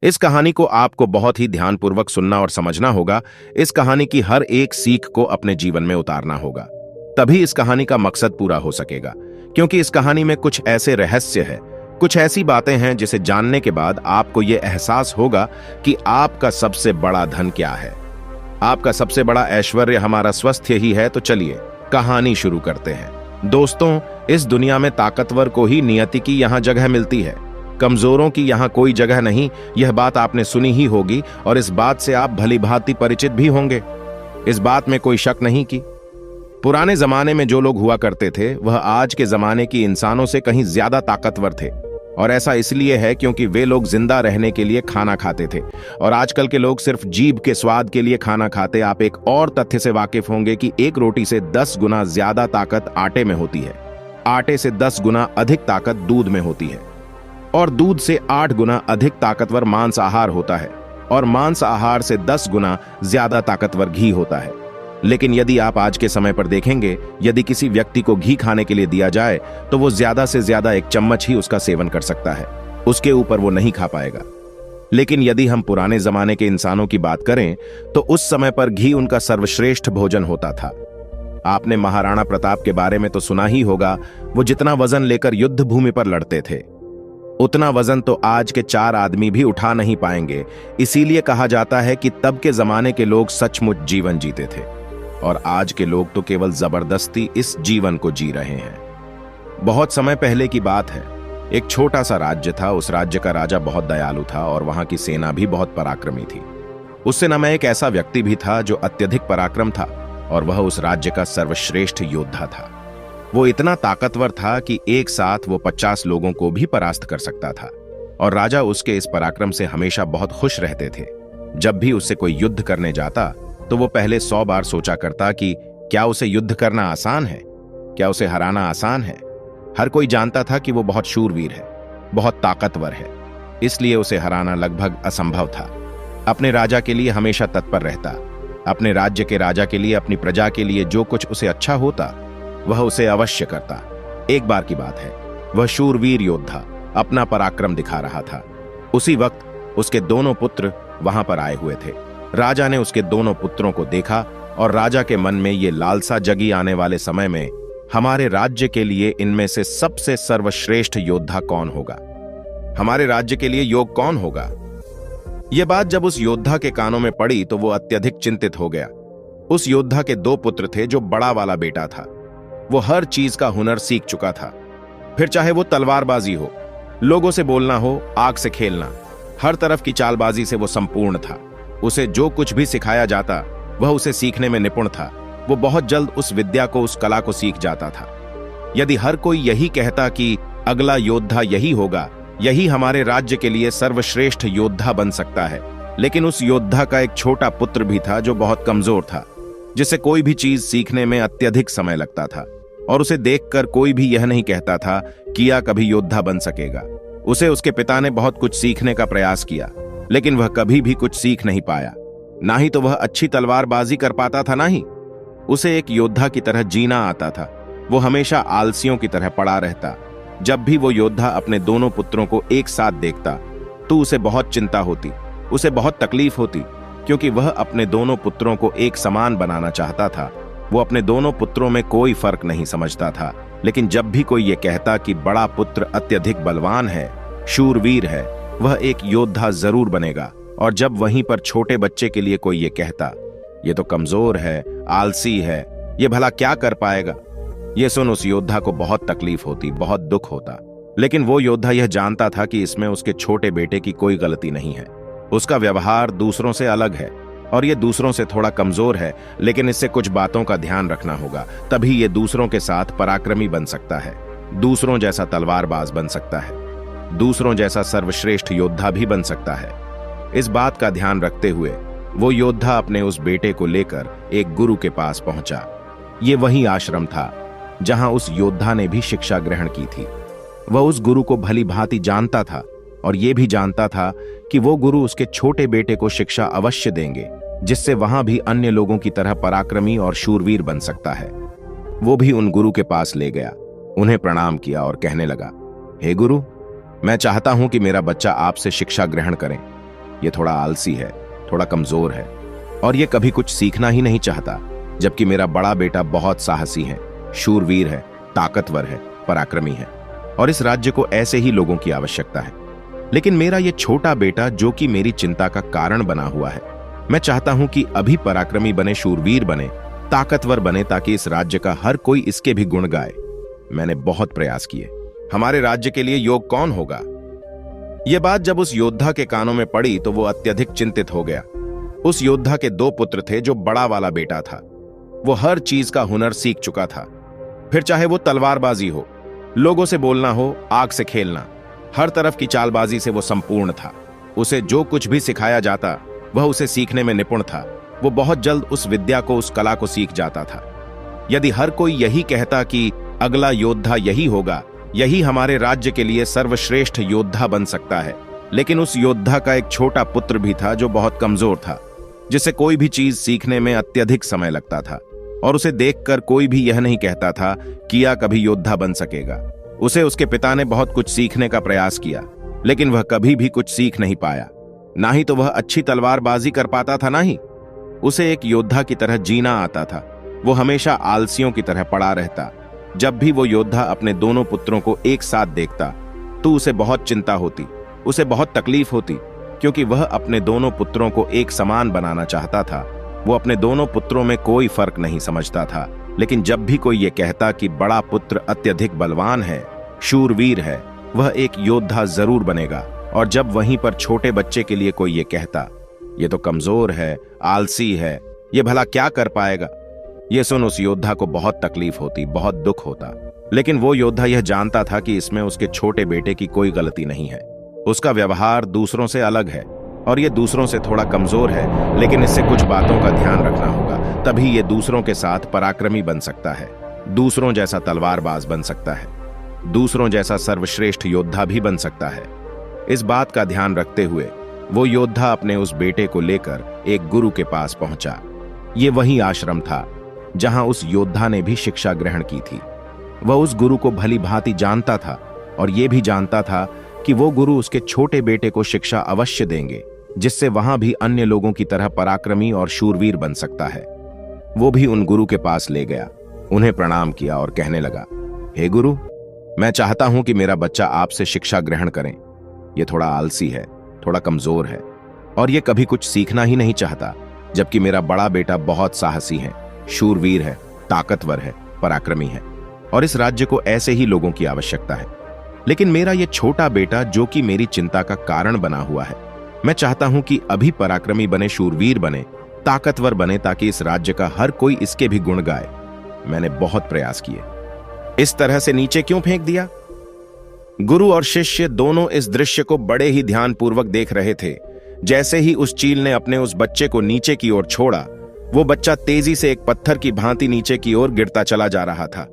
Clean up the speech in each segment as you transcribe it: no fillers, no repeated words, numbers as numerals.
इस कहानी को आपको बहुत ही ध्यानपूर्वक सुनना और समझना होगा। इस कहानी की हर एक सीख को अपने जीवन में उतारना होगा, तभी इस कहानी का मकसद पूरा हो सकेगा। क्योंकि इस कहानी में कुछ ऐसे रहस्य है, कुछ ऐसी बातें हैं जिसे जानने के बाद आपको यह एहसास होगा कि आपका सबसे बड़ा धन क्या है। आपका सबसे बड़ा ऐश्वर्य हमारा स्वास्थ्य ही है। तो चलिए कहानी शुरू करते हैं। दोस्तों, इस दुनिया में ताकतवर को ही नियति की यहां जगह मिलती है, कमजोरों की यहां कोई जगह नहीं। यह बात आपने सुनी ही होगी और इस बात से आप भली भांति परिचित भी होंगे। इस बात में कोई शक नहीं कि पुराने जमाने में जो लोग हुआ करते थे वह आज के जमाने की इंसानों से कहीं ज्यादा ताकतवर थे। और ऐसा इसलिए है क्योंकि वे लोग जिंदा रहने के लिए खाना खाते थे और आजकल के लोग सिर्फ जीभ के स्वाद के लिए खाना खाते। आप एक और तथ्य से वाकिफ होंगे कि एक रोटी से 10 गुना ज्यादा ताकत आटे में होती है, आटे से 10 गुना अधिक ताकत दूध में होती है और दूध से 8 गुना अधिक ताकतवर मांस आहार होता है और मांस आहार से 10 गुना ज्यादा ताकतवर घी होता है। लेकिन यदि आप आज के समय पर देखेंगे, यदि किसी व्यक्ति को घी खाने के लिए दिया जाए तो वो ज्यादा से ज्यादा 1 चम्मच ही उसका सेवन कर सकता है, उसके ऊपर वो नहीं खा पाएगा। लेकिन यदि हम पुराने जमाने के इंसानों की बात करें तो उस समय पर घी उनका सर्वश्रेष्ठ भोजन होता था। आपने महाराणा प्रताप के बारे में तो सुना ही होगा। वो जितना वजन लेकर युद्ध भूमि पर लड़ते थे, उतना वजन तो आज के 4 आदमी भी उठा नहीं पाएंगे। इसीलिए कहा जाता है कि तब के जमाने के लोग सचमुच जीवन जीते थे और आज के लोग तो केवल जबरदस्ती इस जीवन को जी रहे हैं। बहुत समय पहले की बात है, एक छोटा सा राज्य था। उस राज्य का राजा बहुत दयालु था और वहां की सेना भी बहुत पराक्रमी थी। उससे न मैं एक ऐसा व्यक्ति भी था जो अत्यधिक पराक्रम था और वह उस राज्य का सर्वश्रेष्ठ योद्धा था। वो इतना ताकतवर था कि एक साथ वो 50 लोगों को भी परास्त कर सकता था और राजा उसके इस पराक्रम से हमेशा बहुत खुश रहते थे। जब भी उससे कोई युद्ध करने जाता तो वो पहले 100 बार सोचा करता कि क्या उसे युद्ध करना आसान है, क्या उसे हराना आसान है। हर कोई जानता था कि वो बहुत शूरवीर है, बहुत ताकतवर है, इसलिए उसे हराना लगभग असंभव था। अपने राजा के लिए हमेशा तत्पर रहता, अपने राज्य के राजा के लिए, अपनी प्रजा के लिए जो कुछ उसे अच्छा होता वह उसे अवश्य करता। एक बार की बात है, वह शूरवीर योद्धा अपना पराक्रम दिखा रहा था। उसी वक्त उसके दोनों पुत्र वहां पर आए हुए थे। राजा ने उसके दोनों पुत्रों को देखा और राजा के मन में ये लालसा जगी, आने वाले समय में हमारे राज्य के लिए इनमें से सबसे सर्वश्रेष्ठ योद्धा कौन होगा, हमारे राज्य के लिए योग कौन होगा। यह बात जब उस योद्धा के कानों में पड़ी तो वो अत्यधिक चिंतित हो गया। उस योद्धा के 2 पुत्र थे। जो बड़ा वाला बेटा था वो हर चीज का हुनर सीख चुका था, फिर चाहे वो तलवारबाजी हो, लोगों से बोलना हो, आग से खेलना, हर तरफ की चालबाजी से वो संपूर्ण था। उसे जो कुछ भी सिखाया जाता वह उसे सीखने में निपुण था। वो बहुत जल्द उस विद्या को, उस कला को सीख जाता था। यदि हर कोई यही कहता कि अगला योद्धा यही होगा, यही हमारे राज्य के लिए सर्वश्रेष्ठ योद्धा बन सकता है, लेकिन उस योद्धा का एक छोटा पुत्र भी था जो बहुत कमजोर था, जिसे कोई भी चीज सीखने में अत्यधिक समय लगता था और उसे देखकर कोई भी यह नहीं कहता था कि यह कभी योद्धा बन सकेगा। उसे उसके पिता ने बहुत कुछ सीखने का प्रयास किया, लेकिन वह कभी भी कुछ सीख नहीं पाया। ना ही तो वह अच्छी तलवारबाजी कर पाता था, ना ही उसे एक योद्धा की तरह जीना आता था। वो हमेशा आलसियों की तरह पड़ा रहता। जब भी वो योद्धा अपने दोनों पुत्रों को एक साथ देखता तो उसे बहुत चिंता होती, उसे बहुत तकलीफ होती, क्योंकि वह अपने दोनों पुत्रों को एक समान बनाना चाहता था। वो अपने दोनों पुत्रों में कोई फर्क नहीं समझता था। लेकिन जब भी कोई ये कहता कि बड़ा पुत्र अत्यधिक बलवान है, शूरवीर है, वह एक योद्धा जरूर बनेगा, और जब वहीं पर छोटे बच्चे के लिए कोई ये कहता ये तो कमजोर है, आलसी है, ये भला क्या कर पाएगा, ये सुन उस योद्धा को बहुत तकलीफ होती, बहुत दुख होता। लेकिन वो योद्धा यह जानता था कि इसमें उसके छोटे बेटे की कोई गलती नहीं है। उसका व्यवहार दूसरों से अलग है और ये दूसरों से थोड़ा कमजोर है, लेकिन इससे कुछ बातों का ध्यान रखना होगा, तभी ये दूसरों के साथ पराक्रमी बन सकता है, दूसरों जैसा तलवारबाज बन सकता है, दूसरों जैसा सर्वश्रेष्ठ योद्धा भी बन सकता है। इस बात का ध्यान रखते हुए वो योद्धा अपने उस बेटे को लेकर एक गुरु के पास पहुंचा। ये वही आश्रम था जहां उस योद्धा ने भी शिक्षा ग्रहण की थी। वह उस गुरु को भली भांति जानता था और यह भी जानता था कि वो गुरु उसके छोटे बेटे को शिक्षा अवश्य देंगे, जिससे वहां भी अन्य लोगों की तरह पराक्रमी और शूरवीर बन सकता है। वो भी उन गुरु के पास ले गया, उन्हें प्रणाम किया और कहने लगा, हे गुरु, मैं चाहता हूं कि मेरा बच्चा आपसे शिक्षा ग्रहण करें। ये थोड़ा आलसी है, थोड़ा कमजोर है और ये कभी कुछ सीखना ही नहीं चाहता, जबकि मेरा बड़ा बेटा बहुत साहसी है, शूरवीर है, ताकतवर है, पराक्रमी है और इस राज्य को ऐसे ही लोगों की आवश्यकता है। लेकिन मेरा ये छोटा बेटा, जो कि मेरी चिंता का कारण बना हुआ है, मैं चाहता हूं कि अभी पराक्रमी बने, शूरवीर बने, ताकतवर बने, ताकि इस राज्य का हर कोई इसके भी गुण गाए। मैंने बहुत प्रयास किए। हमारे राज्य के लिए योग्य कौन होगा? यह बात जब उस योद्धा के कानों में पड़ी तो वो अत्यधिक चिंतित हो गया। उस योद्धा के 2 पुत्र थे। जो बड़ा वाला बेटा था वो हर चीज का हुनर सीख चुका था, फिर चाहे वो तलवारबाजी हो, लोगों से बोलना हो, आग से खेलना, हर तरफ की चालबाजी से वो संपूर्ण था। उसे जो कुछ भी सिखाया जाता वह उसे सीखने में निपुण था। वो बहुत जल्द उस विद्या को, उस कला को सीख जाता था। यदि हर कोई यही कहता कि अगला योद्धा यही होगा, यही हमारे राज्य के लिए सर्वश्रेष्ठ योद्धा बन सकता है, लेकिन उस योद्धा का एक छोटा पुत्र भी था जो बहुत कमजोर था, जिसे कोई भी चीज सीखने में अत्यधिक समय लगता था और उसे देखकर कोई भी यह नहीं कहता था कि यह कभी योद्धा बन सकेगा। उसे उसके पिता ने बहुत कुछ सीखने का प्रयास किया, लेकिन वह कभी भी कुछ सीख नहीं पाया। ना ही तो वह अच्छी तलवारबाजी कर पाता था, ना ही उसे एक योद्धा की तरह जीना आता था। वो हमेशा आलसियों की तरह पड़ा रहता। जब भी वो योद्धा अपने दोनों पुत्रों को एक साथ देखता तो उसे बहुत चिंता होती, उसे बहुत तकलीफ होती, क्योंकि वह अपने दोनों पुत्रों को एक समान बनाना चाहता था। वो अपने दोनों पुत्रों में कोई फर्क नहीं समझता था, लेकिन जब भी कोई ये कहता कि बड़ा पुत्र अत्यधिक बलवान है, शूरवीर है, वह एक योद्धा जरूर बनेगा, और जब वहीं पर छोटे बच्चे के लिए कोई ये कहता ये तो कमजोर है, आलसी है, ये भला क्या कर पाएगा, ये सुन उस योद्धा को बहुत तकलीफ होती, बहुत दुख होता। लेकिन वो योद्धा यह जानता था कि इसमें उसके छोटे बेटे की कोई गलती नहीं है। उसका व्यवहार दूसरों से अलग है और ये दूसरों से थोड़ा कमजोर है, लेकिन इससे कुछ बातों का ध्यान रखना होगा, तभी ये दूसरों के साथ पराक्रमी बन सकता है, दूसरों जैसा तलवारबाज बन सकता है, दूसरों जैसा सर्वश्रेष्ठ योद्धा भी बन सकता है। इस बात का ध्यान रखते हुए वो योद्धा अपने उस बेटे को लेकर एक गुरु के पास पहुंचा। ये वही आश्रम था जहां उस योद्धा ने भी शिक्षा ग्रहण की थी। वह उस गुरु को भली भांति जानता था और ये भी जानता था कि वो गुरु उसके छोटे बेटे को शिक्षा अवश्य देंगे, जिससे वहां भी अन्य लोगों की तरह पराक्रमी और शूरवीर बन सकता है। वो भी उन गुरु के पास ले गया, उन्हें प्रणाम किया और कहने लगा, हे गुरु, मैं चाहता हूं कि मेरा बच्चा आपसे शिक्षा ग्रहण करें। ये थोड़ा आलसी है, थोड़ा कमजोर है और ये कभी कुछ सीखना ही नहीं चाहता, जबकि मेरा बड़ा बेटा बहुत साहसी है, शूरवीर है, ताकतवर है, पराक्रमी है और इस राज्य को ऐसे ही लोगों की आवश्यकता है। लेकिन मेरा ये छोटा बेटा, जो कि मेरी चिंता का कारण बना हुआ है, मैं चाहता हूं कि अभी पराक्रमी बने, शूरवीर बने, ताकतवर बने, ताकि इस राज्य का हर कोई इसके भी गुण गाए। मैंने बहुत प्रयास किए। इस तरह से नीचे क्यों फेंक दिया? गुरु और शिष्य दोनों इस दृश्य को बड़े ही ध्यानपूर्वक देख रहे थे। जैसे ही उस चील ने अपने उस बच्चे को नीचे की ओर छोड़ा, वो बच्चा तेजी से एक पत्थर की भांति नीचे की ओर गिरता चला जा रहा था।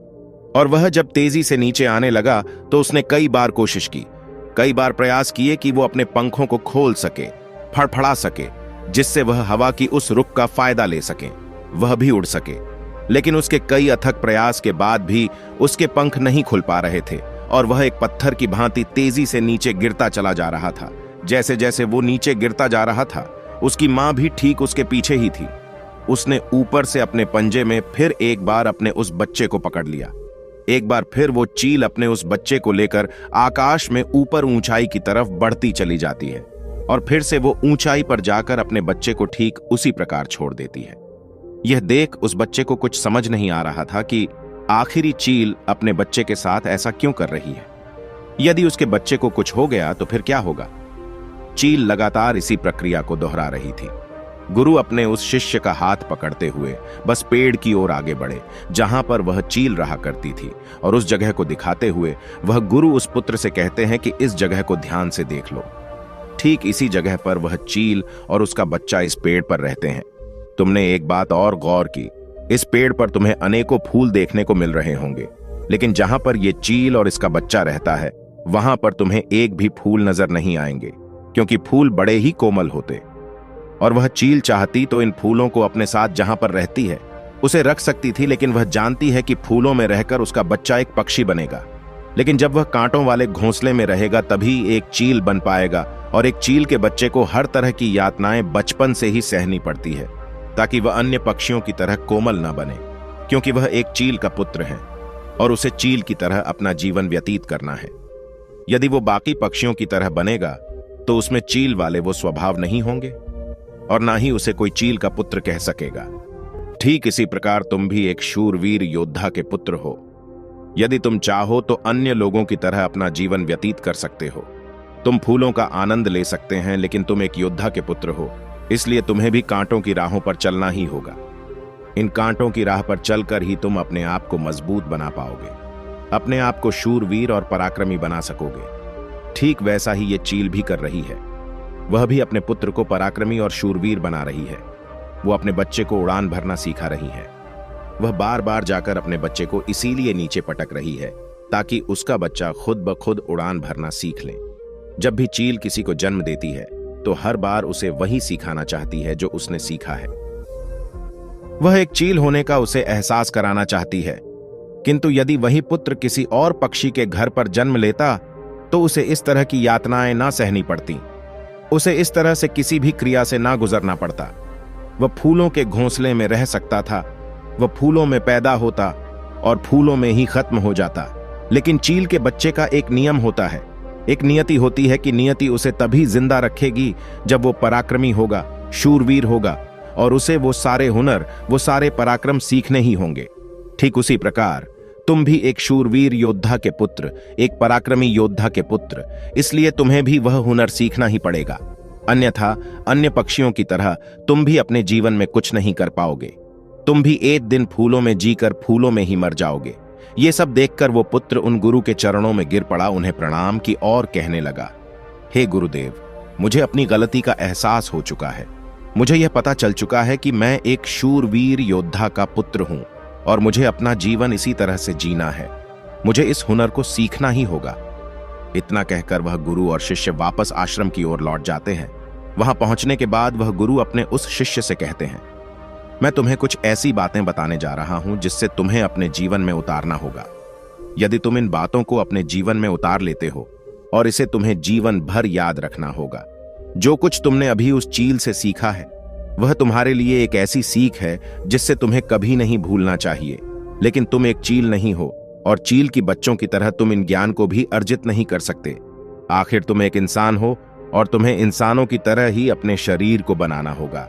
और वह जब तेजी से नीचे आने लगा तो उसने कई बार कोशिश की, कई बार प्रयास किए कि वो अपने पंखों को खोल सके, फड़फड़ा सके, जिससे वह हवा की उस रुख का फायदा ले सके, वह भी उड़ सके। लेकिन उसके कई अथक प्रयास के बाद भी उसके पंख नहीं खुल पा रहे थे और वह एक पत्थर की भांति तेजी से नीचे गिरता चला जा रहा था। जैसे जैसे वो नीचे गिरता जा रहा था, उसकी मां भी ठीक उसके पीछे ही थी। उसने ऊपर से अपने पंजे में फिर एक बार अपने उस बच्चे को पकड़ लिया। एक बार फिर वो चील अपने उस बच्चे को लेकर आकाश में ऊपर ऊंचाई की तरफ बढ़ती चली जाती है और फिर से वो ऊंचाई पर जाकर अपने बच्चे को ठीक उसी प्रकार छोड़ देती है। यह देख उस बच्चे को कुछ समझ नहीं आ रहा था कि आखिरी चील अपने बच्चे के साथ ऐसा क्यों कर रही है। यदि उसके बच्चे को कुछ हो गया तो फिर क्या होगा? चील लगातार इसी प्रक्रिया को दोहरा रही थी। गुरु अपने उस शिष्य का हाथ पकड़ते हुए बस पेड़ की ओर आगे बढ़े जहां पर वह चील रहा करती थी, और उस जगह को दिखाते हुए वह गुरु उस पुत्र से कहते हैं कि इस जगह को ध्यान से देख लो। ठीक इसी जगह पर वह चील और उसका बच्चा इस पेड़ पर रहते हैं। तुमने एक बात और गौर की, इस पेड़ पर तुम्हें अनेकों फूल देखने को मिल रहे होंगे, लेकिन जहां पर यह चील और इसका बच्चा रहता है वहां पर तुम्हें एक भी फूल नजर नहीं आएंगे, क्योंकि फूल बड़े ही कोमल होते। और वह चील चाहती तो इन फूलों को अपने साथ जहां पर रहती है उसे रख सकती थी, लेकिन वह जानती है कि फूलों में रहकर उसका बच्चा एक पक्षी बनेगा। लेकिन जब वह कांटों वाले घोंसले में रहेगा तभी एक चील बन पाएगा और एक चील के बच्चे को हर तरह की यातनाएं बचपन से ही सहनी पड़ती है ताकि वह अन्य पक्षियों की तरह कोमल न बने, क्योंकि वह एक चील का पुत्र है और उसे चील की तरह अपना जीवन व्यतीत करना है। यदि वो बाकी पक्षियों की तरह बनेगा तो उसमें चील वाले वो स्वभाव नहीं होंगे और ना ही उसे कोई चील का पुत्र कह सकेगा। ठीक इसी प्रकार तुम भी एक शूरवीर योद्धा के पुत्र हो। यदि तुम चाहो तो अन्य लोगों की तरह अपना जीवन व्यतीत कर सकते हो। तुम फूलों का आनंद ले सकते हैं, लेकिन तुम एक योद्धा के पुत्र हो, इसलिए तुम्हें भी कांटों की राहों पर चलना ही होगा। इन कांटों की राह पर चलकर ही तुम अपने आप को मजबूत बना पाओगे, अपने आप को शूरवीर और पराक्रमी बना सकोगे। ठीक वैसा ही ये चील भी कर रही है। वह भी अपने पुत्र को पराक्रमी और शूरवीर बना रही है। वो अपने बच्चे को उड़ान भरना सिखा रही है। वह बार बार जाकर अपने बच्चे को इसीलिए नीचे पटक रही है ताकि उसका बच्चा खुद ब खुद उड़ान भरना सीख ले। जब भी चील किसी को जन्म देती है तो हर बार उसे वही सिखाना चाहती है जो उसने सीखा है। वह एक चील होने का उसे एहसास कराना चाहती है, किंतु यदि वही पुत्र किसी और पक्षी के घर पर जन्म लेता तो उसे इस तरह की यातनाएं ना सहनी पड़ती, उसे इस तरह से किसी भी क्रिया से ना गुजरना पड़ता। वह फूलों के घोंसले में रह सकता था, वह फूलों में पैदा होता और फूलों में ही खत्म हो जाता। लेकिन चील के बच्चे का एक नियम होता है, एक नियति होती है कि नियति उसे तभी जिंदा रखेगी जब वो पराक्रमी होगा, शूरवीर होगा और उसे वो सारे हुनर, वो सारे पराक्रम सीखने ही होंगे। ठीक उसी प्रकार तुम भी एक शूरवीर योद्धा के पुत्र, एक पराक्रमी योद्धा के पुत्र, इसलिए तुम्हें भी वह हुनर सीखना ही पड़ेगा। अन्यथा अन्य पक्षियों की तरह तुम भी अपने जीवन में कुछ नहीं कर पाओगे। तुम भी एक दिन फूलों में जीकर फूलों में ही मर जाओगे। ये सब देखकर वो पुत्र उन गुरु के चरणों में गिर पड़ा, उन्हें प्रणाम की और कहने लगा, हे गुरुदेव, मुझे अपनी गलती का एहसास हो चुका है। मुझे यह पता चल चुका है कि मैं एक शूरवीर योद्धा का पुत्र हूं और मुझे अपना जीवन इसी तरह से जीना है। मुझे इस हुनर को सीखना ही होगा। इतना कहकर वह गुरु और शिष्य वापस आश्रम की ओर लौट जाते हैं। वहां पहुंचने के बाद वह गुरु अपने उस शिष्य से कहते हैं, मैं तुम्हें कुछ ऐसी बातें बताने जा रहा हूं जिससे तुम्हें अपने जीवन में उतारना होगा। यदि तुम इन बातों को अपने जीवन में उतार लेते हो और इसे तुम्हें जीवन भर याद रखना होगा। जो कुछ तुमने अभी उस चील से सीखा है वह तुम्हारे लिए एक ऐसी सीख है जिससे तुम्हें कभी नहीं भूलना चाहिए। लेकिन तुम एक चील नहीं हो और चील की बच्चों की तरह तुम इन ज्ञान को भी अर्जित नहीं कर सकते। आखिर तुम एक इंसान हो और तुम्हें इंसानों की तरह ही अपने शरीर को बनाना होगा।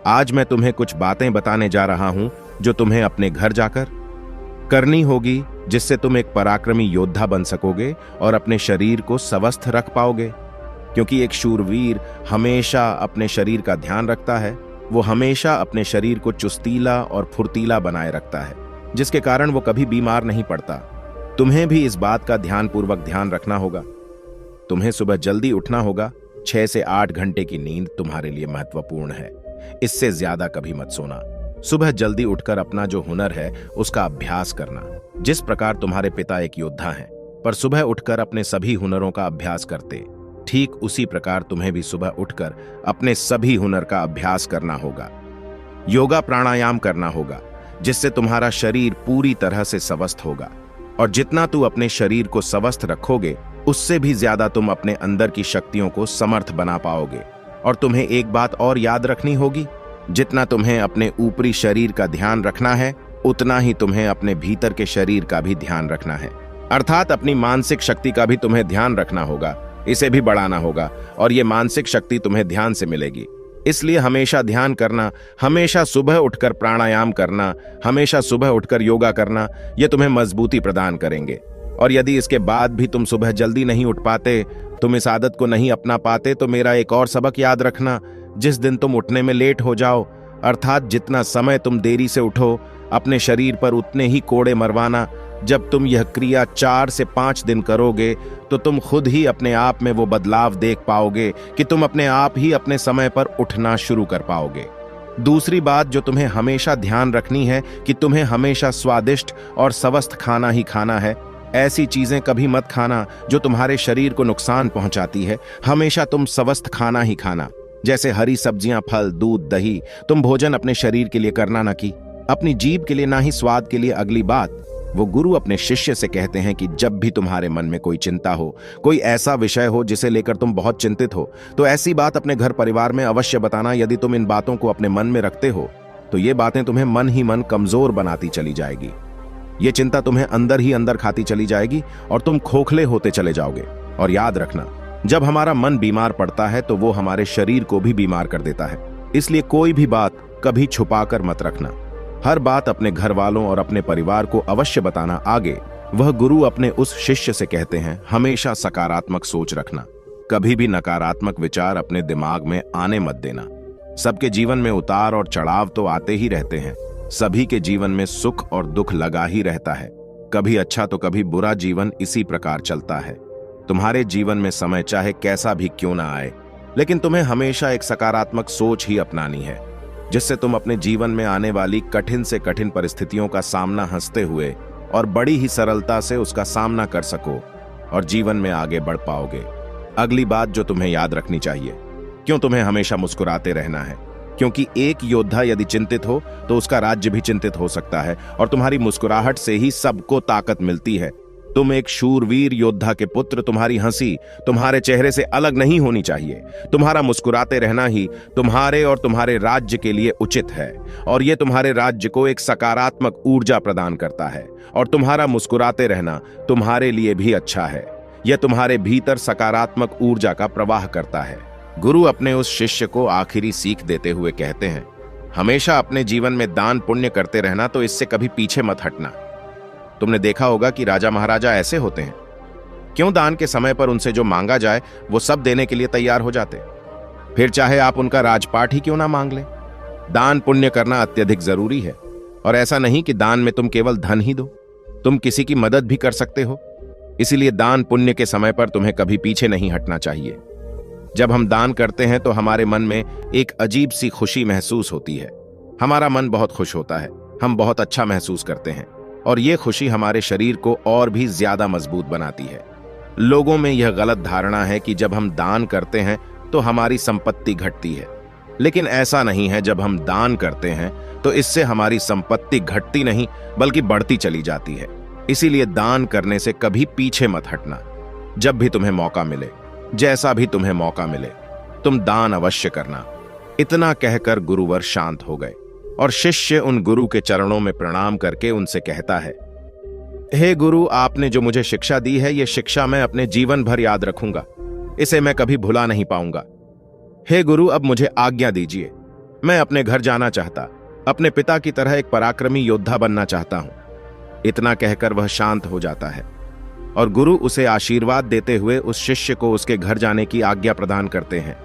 आज मैं तुम्हें कुछ बातें बताने जा रहा हूं जो तुम्हें अपने घर जाकर करनी होगी, जिससे तुम एक पराक्रमी योद्धा बन सकोगे और अपने शरीर को स्वस्थ रख पाओगे। क्योंकि एक शूरवीर हमेशा अपने शरीर का ध्यान रखता है। वो हमेशा अपने शरीर को चुस्तीला और फुर्तीला बनाए रखता है, जिसके कारण वो कभी बीमार नहीं पड़ता। तुम्हें भी इस बात का ध्यानपूर्वक ध्यान रखना होगा। तुम्हें सुबह जल्दी उठना होगा। 6 से 8 घंटे की नींद तुम्हारे लिए महत्वपूर्ण है। इससे ज्यादा कभी मत सोना। सुबह जल्दी उठकर अपना जो हुनर है उसका अभ्यास करना। जिस प्रकार तुम्हारे पिता एक योद्धा हैं पर सुबह उठकर अपने सभी हुनरों का अभ्यास करते, ठीक उसी प्रकार तुम्हें भी सुबह उठकर अपने सभी हुनर का अभ्यास करना होगा। योगा प्राणायाम करना होगा, जिससे तुम्हारा शरीर पूरी तरह से स्वस्थ होगा। और जितना तू अपने शरीर को स्वस्थ रखोगे उससे भी ज्यादा तुम अपने अंदर की शक्तियों को समर्थ बना पाओगे। और तुम्हें एक बात और याद रखनी होगी, जितना तुम्हें अपने ऊपरी शरीर का ध्यान रखना है उतना ही तुम्हें अपने भीतर के शरीर का भी ध्यान रखना है। अर्थात अपनी मानसिक शक्ति का भी तुम्हें ध्यान रखना होगा, इसे भी बढ़ाना होगा और ये मानसिक शक्ति तुम्हें ध्यान से मिलेगी। इसलिए हमेशा ध्यान करना, हमेशा सुबह उठकर प्राणायाम करना, हमेशा सुबह उठकर योगा करना, ये तुम्हें मजबूती प्रदान करेंगे। और यदि इसके बाद भी तुम सुबह जल्दी नहीं उठ पाते, तुम इस आदत को नहीं अपना पाते, तो मेरा एक और सबक याद रखना। जिस दिन तुम उठने में लेट हो जाओ, अर्थात जितना समय तुम देरी से उठो, अपने शरीर पर उतने ही कोड़े मरवाना। जब तुम यह क्रिया 4 से 5 दिन करोगे तो तुम खुद ही अपने आप में वो बदलाव देख पाओगे कि तुम अपने आप ही अपने समय पर उठना शुरू कर पाओगे। दूसरी बात जो तुम्हें हमेशा ध्यान रखनी है कि तुम्हें हमेशा स्वादिष्ट और स्वस्थ खाना ही खाना है। ऐसी चीजें कभी मत खाना जो तुम्हारे शरीर को नुकसान पहुंचाती है। हमेशा तुम स्वस्थ खाना ही खाना, जैसे हरी सब्जियां, फल, दूध, दही। तुम भोजन अपने शरीर के लिए करना ना कि अपनी जीभ के लिए, ना ही स्वाद के लिए। अगली बात, वो गुरु अपने शिष्य से कहते हैं कि जब भी तुम्हारे मन में कोई चिंता हो, कोई ऐसा विषय हो जिसे लेकर तुम बहुत चिंतित हो, तो ऐसी बात अपने घर परिवार में अवश्य बताना। यदि तुम इन बातों को अपने मन में रखते हो तो ये बातें तुम्हें मन ही मन कमजोर बनाती चली जाएगी। ये चिंता तुम्हें अंदर ही अंदर खाती चली जाएगी और तुम खोखले होते चले जाओगे। और याद रखना, जब हमारा मन बीमार पड़ता है तो वो हमारे शरीर को भी बीमार कर देता है। इसलिए कोई भी बात कभी छुपाकर मत रखना। हर बात अपने घर वालों और अपने परिवार को अवश्य बताना। आगे वह गुरु अपने उस शिष्य से कहते हैं, हमेशा सकारात्मक सोच रखना। कभी भी नकारात्मक विचार अपने दिमाग में आने मत देना। सबके जीवन में उतार और चढ़ाव तो आते ही रहते हैं। सभी के जीवन में सुख और दुख लगा ही रहता है। कभी अच्छा तो कभी बुरा जीवन इसी प्रकार चलता है। तुम्हारे जीवन में समय चाहे कैसा भी क्यों ना आए, लेकिन तुम्हें हमेशा एक सकारात्मक सोच ही अपनानी है, जिससे तुम अपने जीवन में आने वाली कठिन से कठिन परिस्थितियों का सामना हंसते हुए और बड़ी ही सरलता से उसका सामना कर सको और जीवन में आगे बढ़ पाओगे। अगली बात जो तुम्हें याद रखनी चाहिए, क्यों तुम्हें हमेशा मुस्कुराते रहना है? क्योंकि एक योद्धा यदि चिंतित हो तो उसका राज्य भी चिंतित हो सकता है, और तुम्हारी मुस्कुराहट से ही सबको ताकत मिलती है। तुम एक शूरवीर योद्धा के पुत्र, तुम्हारी हंसी तुम्हारे चेहरे से अलग नहीं होनी चाहिए। तुम्हारा मुस्कुराते रहना ही तुम्हारे और तुम्हारे राज्य के लिए उचित है, और यह तुम्हारे राज्य को एक सकारात्मक ऊर्जा प्रदान करता है। और तुम्हारा मुस्कुराते रहना तुम्हारे लिए भी अच्छा है। यह तुम्हारे भीतर सकारात्मक ऊर्जा का प्रवाह करता है। गुरु अपने उस शिष्य को आखिरी सीख देते हुए कहते हैं, हमेशा अपने जीवन में दान पुण्य करते रहना, तो इससे कभी पीछे मत हटना। तुमने देखा होगा कि राजा महाराजा ऐसे होते हैं, क्यों दान के समय पर उनसे जो मांगा जाए वो सब देने के लिए तैयार हो जाते, फिर चाहे आप उनका राजपाट ही क्यों ना मांग लें। दान पुण्य करना अत्यधिक जरूरी है, और ऐसा नहीं कि दान में तुम केवल धन ही दो, तुम किसी की मदद भी कर सकते हो। इसीलिए दान पुण्य के समय पर तुम्हें कभी पीछे नहीं हटना चाहिए। जब हम दान करते हैं तो हमारे मन में एक अजीब सी खुशी महसूस होती है। हमारा मन बहुत खुश होता है, हम बहुत अच्छा महसूस करते हैं, और ये खुशी हमारे शरीर को और भी ज्यादा मजबूत बनाती है। लोगों में यह गलत धारणा है कि जब हम दान करते हैं तो हमारी संपत्ति घटती है, लेकिन ऐसा नहीं है। जब हम दान करते हैं तो इससे हमारी संपत्ति घटती नहीं बल्कि बढ़ती चली जाती है। इसीलिए दान करने से कभी पीछे मत हटना। जब भी तुम्हें मौका मिले, जैसा भी तुम्हें मौका मिले, तुम दान अवश्य करना। इतना कहकर गुरुवर शांत हो गए, और शिष्य उन गुरु के चरणों में प्रणाम करके उनसे कहता है, हे गुरु, आपने जो मुझे शिक्षा दी है, यह शिक्षा मैं अपने जीवन भर याद रखूंगा। इसे मैं कभी भुला नहीं पाऊंगा। हे गुरु, अब मुझे आज्ञा दीजिए। मैं अपने घर जाना चाहता, अपने पिता की तरह एक पराक्रमी योद्धा बनना चाहता हूं। इतना कहकर वह शांत हो जाता है, और गुरु उसे आशीर्वाद देते हुए उस शिष्य को उसके घर जाने की आज्ञा प्रदान करते हैं।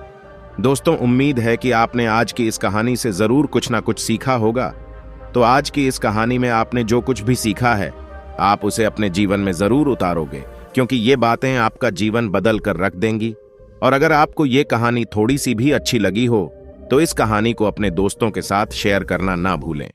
दोस्तों, उम्मीद है कि आपने आज की इस कहानी से जरूर कुछ ना कुछ सीखा होगा। तो आज की इस कहानी में आपने जो कुछ भी सीखा है, आप उसे अपने जीवन में जरूर उतारोगे, क्योंकि ये बातें आपका जीवन बदल कर रख देंगी। और अगर आपको ये कहानी थोड़ी सी भी अच्छी लगी हो तो इस कहानी को अपने दोस्तों के साथ शेयर करना ना भूलें।